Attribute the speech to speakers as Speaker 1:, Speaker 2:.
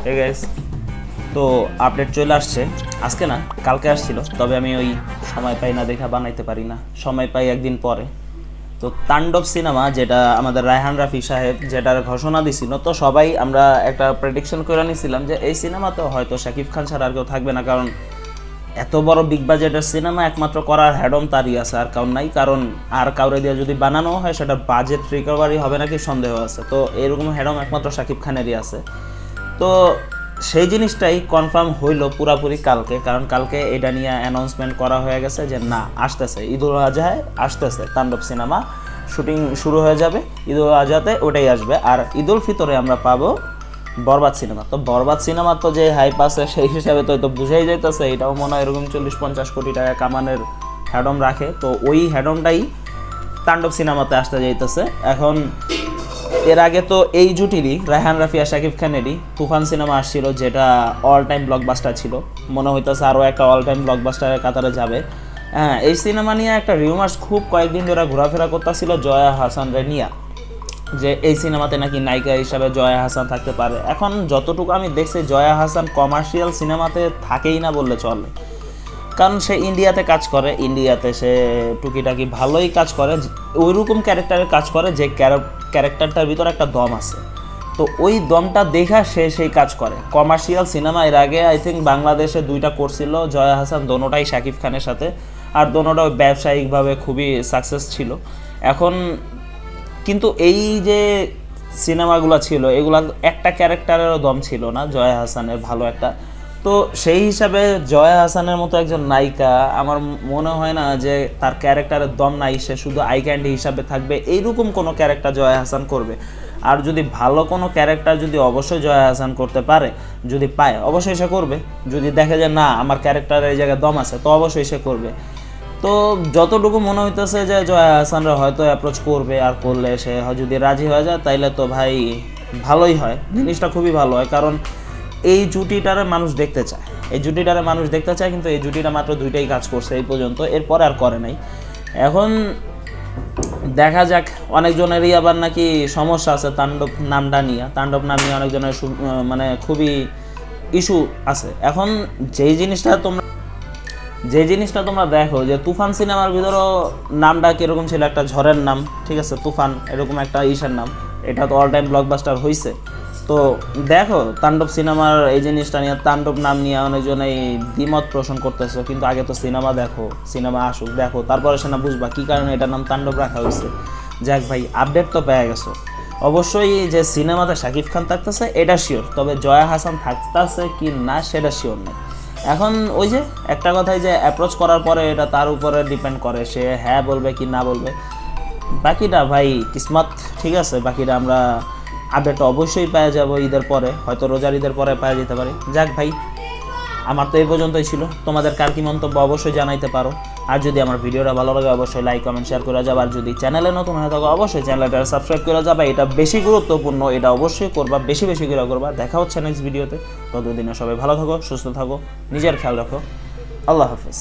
Speaker 1: Hey guys, তো update চলে আসছে, আজকে না কালকে আসছিল, তবে আমি ওই সময় পাই না দেখা বানাইতে পারি না, সময় পাই একদিন পরে। তো তাণ্ডব সিনেমা যেটা আমাদের রায়হান রাফি সাহেব যেটার ঘোষণা দিছিল, তো সবাই আমরা একটা প্রেডিকশন করে নিয়েছিলাম যে এই সিনেমাতে হয়তো শাকিব খান ছাড়া আর কেউ থাকবে না, কারণ এত বড় বিগ বাজেটের সিনেমা একমাত্র করার হ্যাডম তারই আছে, আর কারণ নাই। কারণ আর কাউরে দিয়ে যদি বানানো হয় সেটা বাজেট রিকভারি হবে নাকি সন্দেহ আছে, তো এরকম হ্যাডম একমাত্র শাকিব খানেরই আছে। তো সেই জিনিসটাই কনফার্ম হইলো পুরাপুরি কালকে, কারণ কালকে এটা নিয়ে অ্যানাউন্সমেন্ট করা হয়ে গেছে যে না আসতেছে, ঈদুল আজহায় আসতেছে তাণ্ডব সিনেমা, শুটিং শুরু হয়ে যাবে ঈদুল আজহাতে, ওটাই আসবে। আর ঈদুল ফিতরে আমরা পাবো বরবাদ সিনেমা। তো বরবাদ সিনেমা তো যে হাইপ আছে সেই হিসাবে তো বুঝাই যাইতেছে এটাও মনে হয় এরকম 40-50 কোটি টাকা কামানের হ্যাডম রাখে, তো ওই হ্যাডমটাই তাণ্ডব সিনেমাতে আসতে যাইতেছে। এখন এর আগে তো এই জুটিরই রায়হান রাফি আর শাকিব খানেরই তুফান সিনেমা আসছিল, যেটা অল টাইম ব্লকবাস্টার ছিল, মনে হইতেছে আরও একটা অল টাইম ব্লকবাস্টারের কাতারে যাবে। হ্যাঁ, এই সিনেমা নিয়ে একটা রিউমার্স খুব কয়েকদিন ধরে ঘোরাফেরা করতেছিল জয়া হাসান রেনিয়া, যে এই সিনেমাতে নাকি নায়িকা হিসাবে জয়া হাসান থাকতে পারে। এখন যতটুকু আমি দেখছি জয়া হাসান কমার্শিয়াল সিনেমাতে থাকেই না বললে চলে, কারণ সে ইন্ডিয়াতে কাজ করে, ইন্ডিয়াতে সে টুকিটাকি ভালোই কাজ করে, ওইরকম ক্যারেক্টারের কাজ করে যে ক্যারেক্টারটার ভিতরে একটা দম আছে, তো ওই দমটা দেখা সে সেই কাজ করে। কমার্শিয়াল সিনেমা এর আগে আই থিঙ্ক বাংলাদেশে 2টা করছিল জয়া হাসান, দোনোটাই শাকিব খানের সাথে, আর দোনোটাও ব্যবসায়িকভাবে খুবই সাকসেস ছিল। এখন কিন্তু এই যে সিনেমাগুলো ছিল এগুলা একটা ক্যারেক্টারেরও দম ছিল না জয়া হাসানের ভালো একটা, তো সেই হিসাবে জয়া হাসানের মতো একজন নায়িকা আমার মনে হয় না যে তার ক্যারেক্টারের দম নাই, সে শুধু আই ক্যান্ডি হিসাবে থাকবে, এইরকম কোনো ক্যারেক্টার জয়া হাসান করবে। আর যদি ভালো কোনো ক্যারেক্টার যদি অবশ্যই জয়া হাসান করতে পারে, যদি পায় অবশ্যই সে করবে, যদি দেখে যে না আমার ক্যারেক্টারের এই জায়গায় দম আছে তো অবশ্যই সে করবে। তো যতটুকু মনে হইতেছে যে জয়া হাসানরা হয়তো অ্যাপ্রোচ করবে, আর করলে সে যদি রাজি হয়ে যায় তাইলে তো ভাই ভালোই হয়, জিনিসটা খুবই ভালো হয়, কারণ এই জুটিটারে মানুষ দেখতে চায়, এই জুটিটারে মানুষ দেখতে চায়, কিন্তু এই জুটিটা মাত্র 2টাই কাজ করছে এই পর্যন্ত, এরপরে আর করে নাই। এখন দেখা যাক, অনেকজনেরই আবার নাকি সমস্যা আছে তাণ্ডব নামটা নিয়ে, তাণ্ডব নাম নিয়ে অনেকজনের মানে খুবই ইস্যু আছে। এখন যেই জিনিসটা তোমরা দেখো যে তুফান সিনেমার ভিতরেও নামটা কীরকম ছিল, একটা ঝড়ের নাম, ঠিক আছে, তুফান এরকম একটা ইসের নাম, এটা তো অল টাইম ব্লকবাস্টার হয়েছে। তো দেখো তাণ্ডব সিনেমার এই জিনিসটা নিয়ে, তাণ্ডব নাম নিয়ে অনেকজন এই দ্বিমত পোষণ করতেছে, কিন্তু আগে তো সিনেমা দেখো, সিনেমা আসুক দেখো, তারপরে সে না বুঝবা কী কারণে এটার নাম তাণ্ডব রাখা হয়েছে। যাক ভাই, আপডেট তো পেয়ে গেছো, অবশ্যই যে সিনেমাতে শাকিব খান থাকতেছে এটা শিওর, তবে জয়া হাসান থাকতেছে কি না সেটা শিওর নেই। এখন ওই যে একটা কথাই যে অ্যাপ্রোচ করার পরে এটা তার উপরে ডিপেন্ড করে, সে হ্যাঁ বলবে কি না বলবে, বাকিটা ভাই কিসমত, ঠিক আছে, বাকিটা আমরা আপডেট অবশ্যই পেয়ে যাবো ঈদের পরে, হয়তো রোজার ঈদের পরে পেয়ে যেতে পারি। যাক ভাই, আমার তো এই পর্যন্তই ছিল, তোমাদের কার কি মন্তব্য অবশ্যই জানাইতে পারো, আর যদি আমার ভিডিওটা ভালো লাগে অবশ্যই লাইক কমেন্ট শেয়ার করে যাবে, আর যদি চ্যানেলে নতুন হয়ে থাকো অবশ্যই চ্যানেলটা সাবস্ক্রাইব করে যাবে, এটা বেশি গুরুত্বপূর্ণ, এটা অবশ্যই করবা, বেশি করে করবা। দেখা হচ্ছে নেক্সট ভিডিওতে, ততদিনে সবাই ভালো থাকো, সুস্থ থাকো, নিজের খেয়াল রাখো, আল্লাহ হাফেজ।